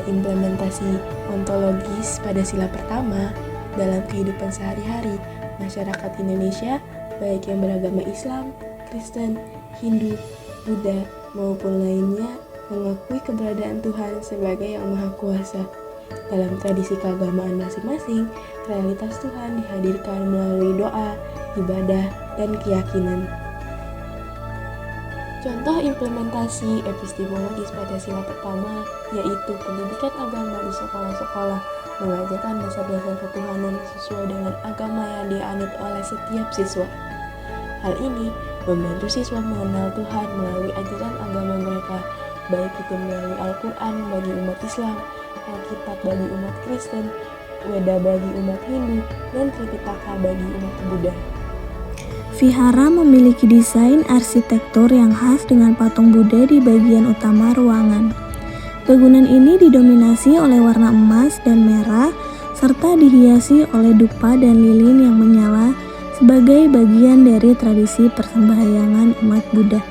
implementasi ontologis pada sila pertama dalam kehidupan sehari-hari masyarakat Indonesia, baik yang beragama Islam, Kristen, Hindu, Buddha, maupun lainnya, mengakui keberadaan Tuhan sebagai Yang Maha Kuasa. Dalam tradisi keagamaan masing-masing, realitas Tuhan dihadirkan melalui doa, ibadah, dan keyakinan. Contoh implementasi epistemologis pada sila pertama yaitu pendidikan agama di sekolah-sekolah, mengajarkan dasar-dasar ketuhanan sesuai dengan agama yang dianut oleh setiap siswa. Hal ini membantu siswa mengenal Tuhan melalui ajaran agama mereka, baik itu melalui Al-Quran bagi umat Islam, Alkitab bagi umat Kristen, Weda bagi umat Hindu, dan Tripitaka bagi umat Buddha. Vihara memiliki desain arsitektur yang khas dengan patung Buddha di bagian utama ruangan. Bangunan ini didominasi oleh warna emas dan merah, serta dihiasi oleh dupa dan lilin yang menyala sebagai bagian dari tradisi persembahyangan umat Buddha.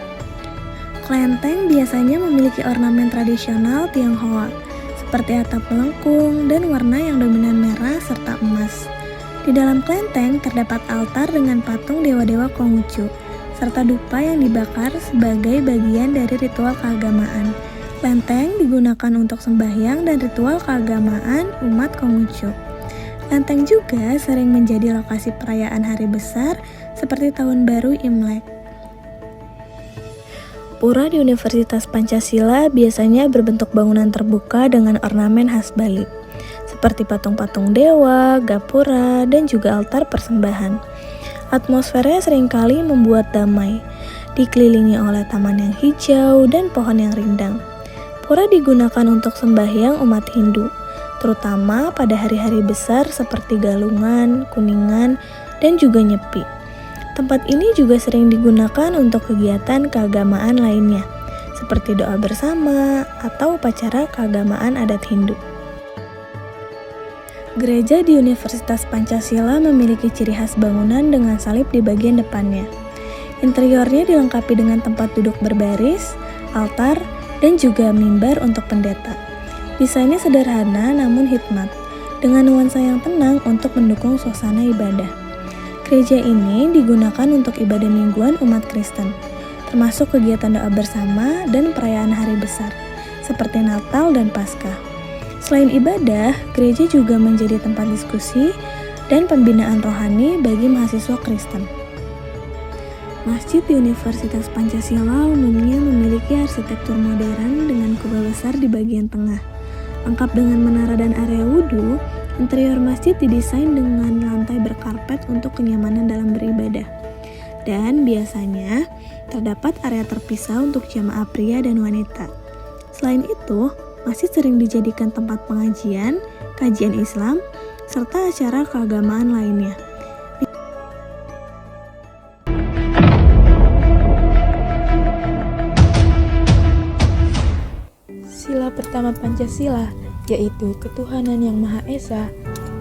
Kelenteng biasanya memiliki ornamen tradisional Tionghoa, seperti atap melengkung dan warna yang dominan merah serta emas. Di dalam kelenteng terdapat altar dengan patung dewa-dewa Konghucu, serta dupa yang dibakar sebagai bagian dari ritual keagamaan. Kelenteng digunakan untuk sembahyang dan ritual keagamaan umat Konghucu. Kelenteng juga sering menjadi lokasi perayaan hari besar seperti Tahun Baru Imlek. Pura di Universitas Pancasila biasanya berbentuk bangunan terbuka dengan ornamen khas Bali, seperti patung-patung dewa, gapura, dan juga altar persembahan. Atmosfernya seringkali membuat damai, dikelilingi oleh taman yang hijau dan pohon yang rindang. Pura digunakan untuk sembahyang umat Hindu, terutama pada hari-hari besar seperti Galungan, Kuningan, dan juga Nyepi. Tempat ini juga sering digunakan untuk kegiatan keagamaan lainnya, seperti doa bersama atau upacara keagamaan adat Hindu. Gereja di Universitas Pancasila memiliki ciri khas bangunan dengan salib di bagian depannya. Interiornya dilengkapi dengan tempat duduk berbaris, altar, dan juga mimbar untuk pendeta. Desainnya sederhana namun hikmat, dengan nuansa yang tenang untuk mendukung suasana ibadah. Gereja ini digunakan untuk ibadah mingguan umat Kristen, termasuk kegiatan doa bersama dan perayaan hari besar, seperti Natal dan Paskah. Selain ibadah, gereja juga menjadi tempat diskusi dan pembinaan rohani bagi mahasiswa Kristen. Masjid di Universitas Pancasila umumnya memiliki arsitektur modern dengan kubah besar di bagian tengah. Lengkap dengan menara dan area wudhu, interior masjid didesain dengan lantai berkarpet untuk kenyamanan dalam beribadah. Dan biasanya terdapat area terpisah untuk jamaah pria dan wanita. Selain itu, masjid sering dijadikan tempat pengajian, kajian Islam, serta acara keagamaan lainnya. Sila pertama Pancasila yaitu ketuhanan yang Maha Esa,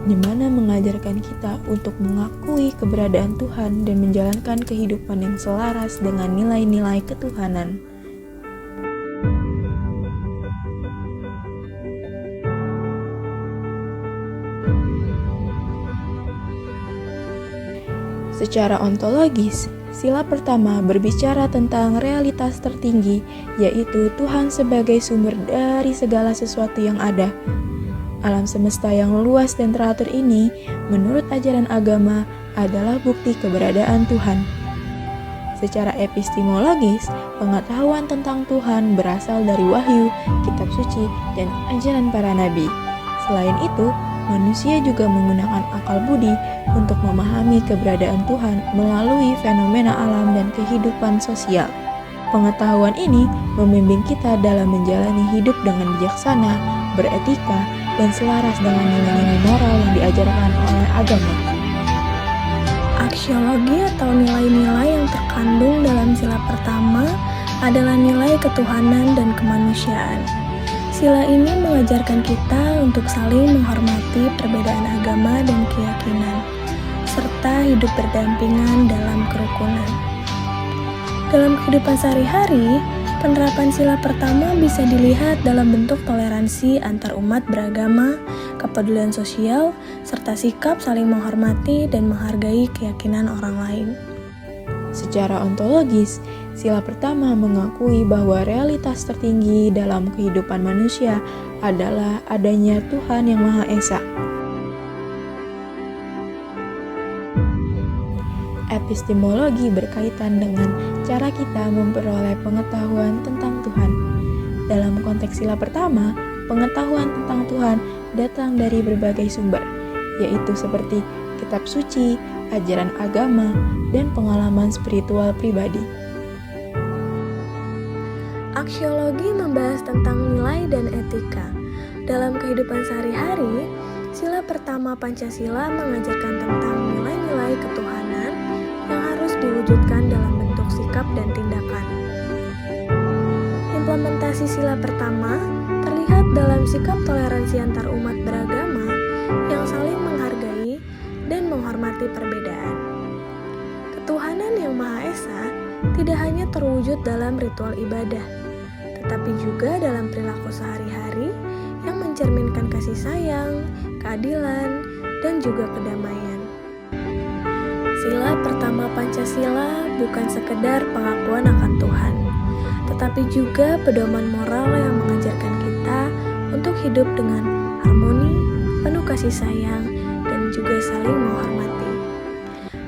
di mana mengajarkan kita untuk mengakui keberadaan Tuhan dan menjalankan kehidupan yang selaras dengan nilai-nilai ketuhanan. Secara ontologis, sila pertama berbicara tentang realitas tertinggi, yaitu Tuhan sebagai sumber dari segala sesuatu yang ada. Alam semesta yang luas dan teratur ini, menurut ajaran agama, adalah bukti keberadaan Tuhan. Secara epistemologis, pengetahuan tentang Tuhan berasal dari wahyu, kitab suci, dan ajaran para nabi. Selain itu, manusia juga menggunakan akal budi untuk memahami keberadaan Tuhan melalui fenomena alam dan kehidupan sosial. Pengetahuan ini membimbing kita dalam menjalani hidup dengan bijaksana, beretika, dan selaras dengan nilai-nilai moral yang diajarkan oleh agama. Aksiologi atau nilai-nilai yang terkandung dalam sila pertama adalah nilai ketuhanan dan kemanusiaan. Sila ini mengajarkan kita untuk saling menghormati perbedaan agama dan keyakinan, serta hidup berdampingan dalam kerukunan. Dalam kehidupan sehari-hari, Penerapan sila pertama bisa dilihat dalam bentuk toleransi antar umat beragama, kepedulian sosial, serta sikap saling menghormati dan menghargai keyakinan orang lain. Secara ontologis, sila pertama mengakui bahwa realitas tertinggi dalam kehidupan manusia adalah adanya Tuhan yang Maha Esa. Epistemologi berkaitan dengan cara kita memperoleh pengetahuan tentang Tuhan. Dalam konteks sila pertama, pengetahuan tentang Tuhan datang dari berbagai sumber, yaitu seperti kitab suci, ajaran agama, dan pengalaman spiritual pribadi. Aksiologi membahas tentang nilai dan etika. Dalam kehidupan sehari-hari, sila pertama Pancasila mengajarkan tentang nilai-nilai ketuhanan yang harus diwujudkan dalam bentuk sikap dan tindakan. Implementasi sila pertama terlihat dalam sikap toleransi antar umat beragama yang saling menghargai dan menghormati perbedaan. Ketuhanan yang Maha Esa tidak hanya terwujud dalam ritual ibadah, tetapi juga dalam perilaku sehari-hari yang mencerminkan kasih sayang, keadilan, dan juga kedamaian. Sila pertama Pancasila bukan sekedar pengakuan akan Tuhan, tetapi juga pedoman moral yang mengajarkan kita untuk hidup dengan harmoni, penuh kasih sayang, dan juga saling menghormati.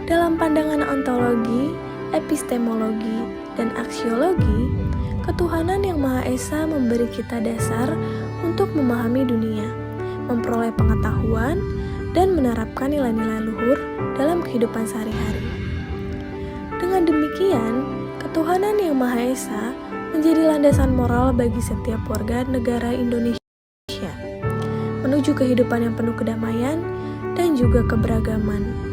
Dalam pandangan ontologi, epistemologi, dan aksiologi, ketuhanan yang Maha Esa memberi kita dasar untuk memahami dunia, memperoleh pengetahuan, dan menerapkan nilai-nilai luhur dalam kehidupan sehari-hari. Dengan demikian, ketuhanan yang Maha Esa menjadi landasan moral bagi setiap warga negara Indonesia, menuju kehidupan yang penuh kedamaian dan juga keberagaman.